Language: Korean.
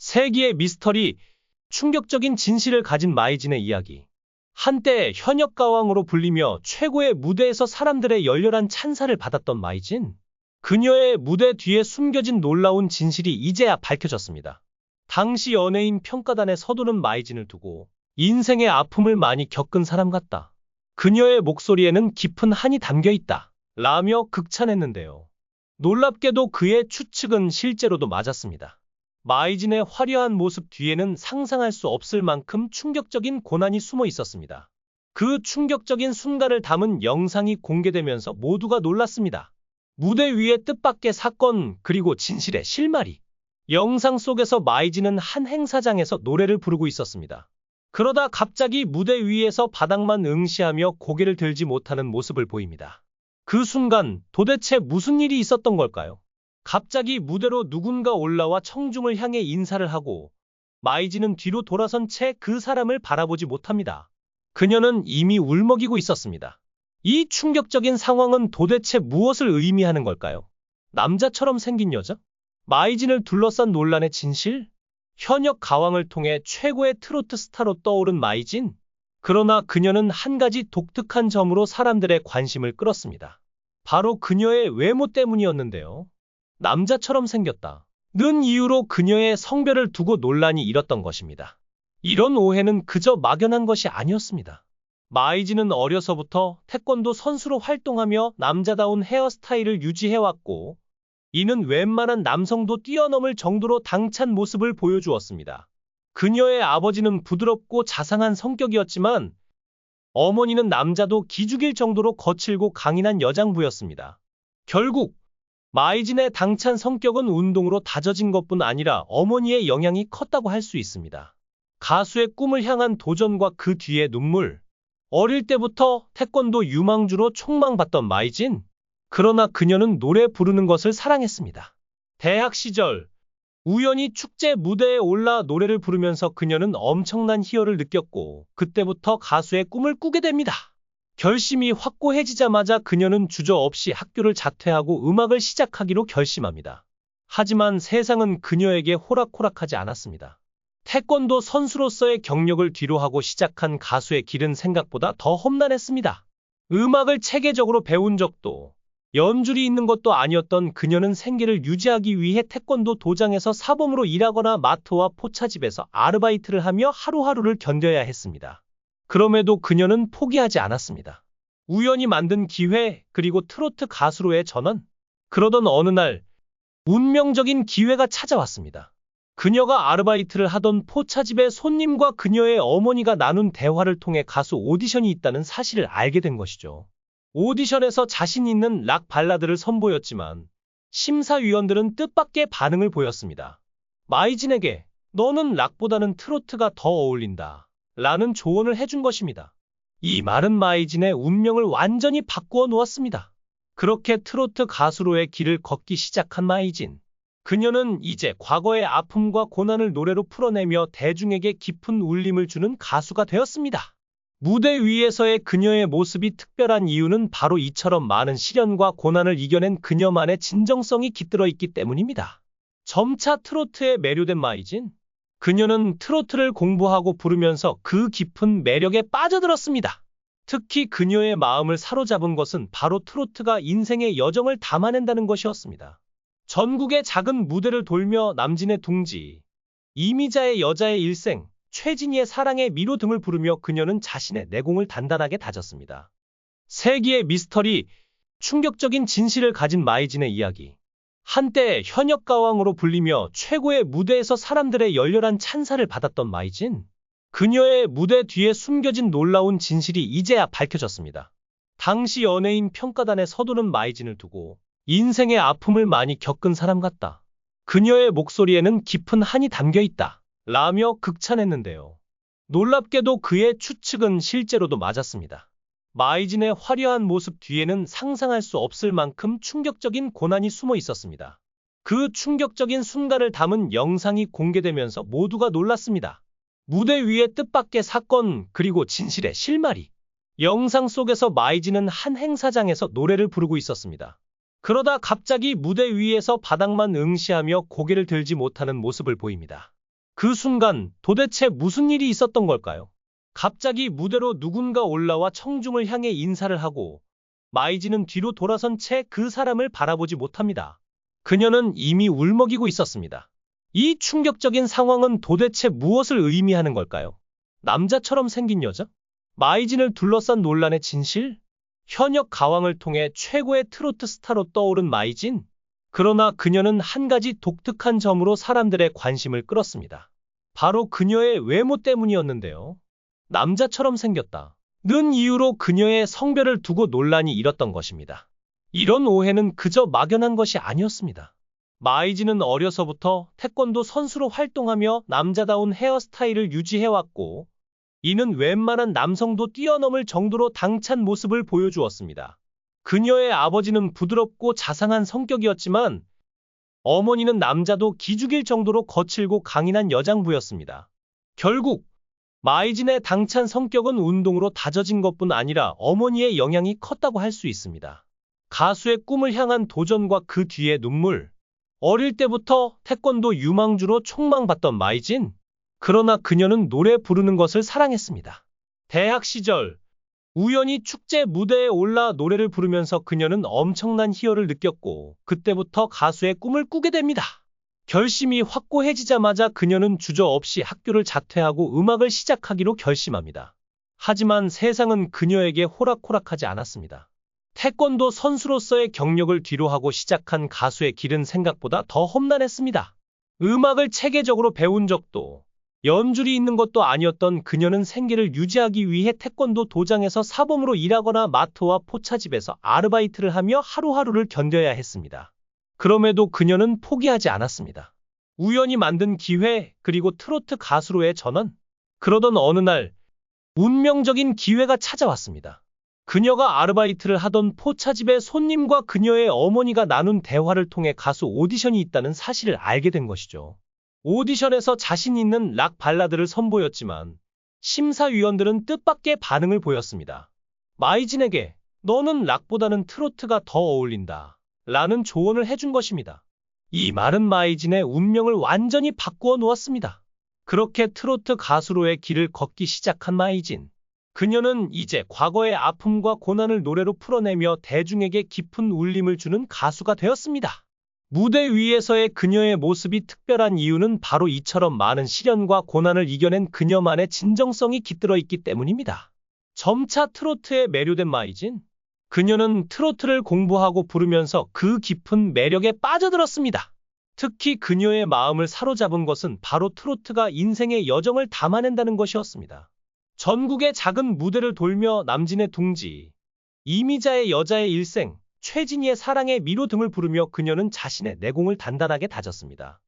세기의 미스터리, 충격적인 진실을 가진 마이진의 이야기. 한때 현역가왕으로 불리며 최고의 무대에서 사람들의 열렬한 찬사를 받았던 마이진. 그녀의 무대 뒤에 숨겨진 놀라운 진실이 이제야 밝혀졌습니다. 당시 연예인 평가단에 서두른 마이진을 두고 인생의 아픔을 많이 겪은 사람 같다. 그녀의 목소리에는 깊은 한이 담겨 있다. 라며 극찬했는데요. 놀랍게도 그의 추측은 실제로도 맞았습니다. 마이진의 화려한 모습 뒤에는 상상할 수 없을 만큼 충격적인 고난이 숨어 있었습니다. 그 충격적인 순간을 담은 영상이 공개되면서 모두가 놀랐습니다. 무대 위의 뜻밖의 사건 그리고 진실의 실마리. 영상 속에서 마이진은 한 행사장에서 노래를 부르고 있었습니다. 그러다 갑자기 무대 위에서 바닥만 응시하며 고개를 들지 못하는 모습을 보입니다. 그 순간 도대체 무슨 일이 있었던 걸까요? 갑자기 무대로 누군가 올라와 청중을 향해 인사를 하고 마이진은 뒤로 돌아선 채 그 사람을 바라보지 못합니다. 그녀는 이미 울먹이고 있었습니다. 이 충격적인 상황은 도대체 무엇을 의미하는 걸까요? 남자처럼 생긴 여자? 마이진을 둘러싼 논란의 진실? 현역 가왕을 통해 최고의 트로트 스타로 떠오른 마이진? 그러나 그녀는 한 가지 독특한 점으로 사람들의 관심을 끌었습니다. 바로 그녀의 외모 때문이었는데요. 남자처럼 생겼다 는 이유로 그녀의 성별을 두고 논란이 일었던 것입니다. 이런 오해는 그저 막연한 것이 아니었습니다. 마이진은 어려서부터 태권도 선수로 활동하며 남자다운 헤어스타일을 유지해왔고 이는 웬만한 남성도 뛰어넘을 정도로 당찬 모습을 보여주었습니다. 그녀의 아버지는 부드럽고 자상한 성격이었지만 어머니는 남자도 기죽일 정도로 거칠고 강인한 여장부였습니다. 결국 마이진의 당찬 성격은 운동으로 다져진 것뿐 아니라 어머니의 영향이 컸다고 할 수 있습니다. 가수의 꿈을 향한 도전과 그 뒤의 눈물. 어릴 때부터 태권도 유망주로 촉망받던 마이진. 그러나 그녀는 노래 부르는 것을 사랑했습니다. 대학 시절 우연히 축제 무대에 올라 노래를 부르면서 그녀는 엄청난 희열을 느꼈고 그때부터 가수의 꿈을 꾸게 됩니다. 결심이 확고해지자마자 그녀는 주저없이 학교를 자퇴하고 음악을 시작하기로 결심합니다. 하지만 세상은 그녀에게 호락호락하지 않았습니다. 태권도 선수로서의 경력을 뒤로하고 시작한 가수의 길은 생각보다 더 험난했습니다. 음악을 체계적으로 배운 적도 연줄이 있는 것도 아니었던 그녀는 생계를 유지하기 위해 태권도 도장에서 사범으로 일하거나 마트와 포차집에서 아르바이트를 하며 하루하루를 견뎌야 했습니다. 그럼에도 그녀는 포기하지 않았습니다. 우연히 만든 기회 그리고 트로트 가수로의 전환. 그러던 어느 날 운명적인 기회가 찾아왔습니다. 그녀가 아르바이트를 하던 포차집의 손님과 그녀의 어머니가 나눈 대화를 통해 가수 오디션이 있다는 사실을 알게 된 것이죠. 오디션에서 자신 있는 락 발라드를 선보였지만 심사위원들은 뜻밖의 반응을 보였습니다. 마이진에게 너는 락보다는 트로트가 더 어울린다 라는 조언을 해준 것입니다. 이 말은 마이진의 운명을 완전히 바꾸어 놓았습니다. 그렇게 트로트 가수로의 길을 걷기 시작한 마이진. 그녀는 이제 과거의 아픔과 고난을 노래로 풀어내며 대중에게 깊은 울림을 주는 가수가 되었습니다. 무대 위에서의 그녀의 모습이 특별한 이유는 바로 이처럼 많은 시련과 고난을 이겨낸 그녀만의 진정성이 깃들어 있기 때문입니다. 점차 트로트에 매료된 마이진. 그녀는 트로트를 공부하고 부르면서 그 깊은 매력에 빠져들었습니다. 특히 그녀의 마음을 사로잡은 것은 바로 트로트가 인생의 여정을 담아낸다는 것이었습니다. 전국의 작은 무대를 돌며 남진의 둥지, 이미자의 여자의 일생, 최진희의 사랑의 미로 등을 부르며 그녀는 자신의 내공을 단단하게 다졌습니다. 세기의 미스터리, 충격적인 진실을 가진 마이진의 이야기. 한때 현역가왕으로 불리며 최고의 무대에서 사람들의 열렬한 찬사를 받았던 마이진. 그녀의 무대 뒤에 숨겨진 놀라운 진실이 이제야 밝혀졌습니다. 당시 연예인 평가단에 서두른 마이진을 두고 인생의 아픔을 많이 겪은 사람 같다. 그녀의 목소리에는 깊은 한이 담겨 있다. 라며 극찬했는데요. 놀랍게도 그의 추측은 실제로도 맞았습니다. 마이진의 화려한 모습 뒤에는 상상할 수 없을 만큼 충격적인 고난이 숨어 있었습니다. 그 충격적인 순간을 담은 영상이 공개되면서 모두가 놀랐습니다. 무대 위의 뜻밖의 사건 그리고 진실의 실마리. 영상 속에서 마이진은 한 행사장에서 노래를 부르고 있었습니다. 그러다 갑자기 무대 위에서 바닥만 응시하며 고개를 들지 못하는 모습을 보입니다. 그 순간 도대체 무슨 일이 있었던 걸까요? 갑자기 무대로 누군가 올라와 청중을 향해 인사를 하고 마이진은 뒤로 돌아선 채 그 사람을 바라보지 못합니다. 그녀는 이미 울먹이고 있었습니다. 이 충격적인 상황은 도대체 무엇을 의미하는 걸까요? 남자처럼 생긴 여자? 마이진을 둘러싼 논란의 진실? 현역 가왕을 통해 최고의 트로트 스타로 떠오른 마이진? 그러나 그녀는 한 가지 독특한 점으로 사람들의 관심을 끌었습니다. 바로 그녀의 외모 때문이었는데요. 남자처럼 생겼다 는 이유로 그녀의 성별을 두고 논란이 일었던 것입니다. 이런 오해는 그저 막연한 것이 아니었습니다. 마이진은 어려서부터 태권도 선수로 활동하며 남자다운 헤어스타일을 유지해왔고, 이는 웬만한 남성도 뛰어넘을 정도로 당찬 모습을 보여주었습니다. 그녀의 아버지는 부드럽고 자상한 성격이었지만 어머니는 남자도 기죽일 정도로 거칠고 강인한 여장부였습니다. 결국 마이진의 당찬 성격은 운동으로 다져진 것뿐 아니라 어머니의 영향이 컸다고 할 수 있습니다. 가수의 꿈을 향한 도전과 그 뒤의 눈물. 어릴 때부터 태권도 유망주로 촉망받던 마이진. 그러나 그녀는 노래 부르는 것을 사랑했습니다. 대학 시절 우연히 축제 무대에 올라 노래를 부르면서 그녀는 엄청난 희열을 느꼈고 그때부터 가수의 꿈을 꾸게 됩니다. 결심이 확고해지자마자 그녀는 주저없이 학교를 자퇴하고 음악을 시작하기로 결심합니다. 하지만 세상은 그녀에게 호락호락하지 않았습니다. 태권도 선수로서의 경력을 뒤로하고 시작한 가수의 길은 생각보다 더 험난했습니다. 음악을 체계적으로 배운 적도 연줄이 있는 것도 아니었던 그녀는 생계를 유지하기 위해 태권도 도장에서 사범으로 일하거나 마트와 포차집에서 아르바이트를 하며 하루하루를 견뎌야 했습니다. 그럼에도 그녀는 포기하지 않았습니다. 우연히 만든 기회, 그리고 트로트 가수로의 전환. 그러던 어느 날 운명적인 기회가 찾아왔습니다. 그녀가 아르바이트를 하던 포차집의 손님과 그녀의 어머니가 나눈 대화를 통해 가수 오디션이 있다는 사실을 알게 된 것이죠. 오디션에서 자신 있는 락 발라드를 선보였지만 심사위원들은 뜻밖의 반응을 보였습니다. 마이진에게 너는 락보다는 트로트가 더 어울린다 라는 조언을 해준 것입니다. 이 말은 마이진의 운명을 완전히 바꾸어 놓았습니다. 그렇게 트로트 가수로의 길을 걷기 시작한 마이진. 그녀는 이제 과거의 아픔과 고난을 노래로 풀어내며 대중에게 깊은 울림을 주는 가수가 되었습니다. 무대 위에서의 그녀의 모습이 특별한 이유는 바로 이처럼 많은 시련과 고난을 이겨낸 그녀만의 진정성이 깃들어 있기 때문입니다. 점차 트로트에 매료된 마이진. 그녀는 트로트를 공부하고 부르면서 그 깊은 매력에 빠져들었습니다. 특히 그녀의 마음을 사로잡은 것은 바로 트로트가 인생의 여정을 담아낸다는 것이었습니다. 전국의 작은 무대를 돌며 남진의 둥지, 이미자의 여자의 일생, 최진희의 사랑의 미로 등을 부르며 그녀는 자신의 내공을 단단하게 다졌습니다.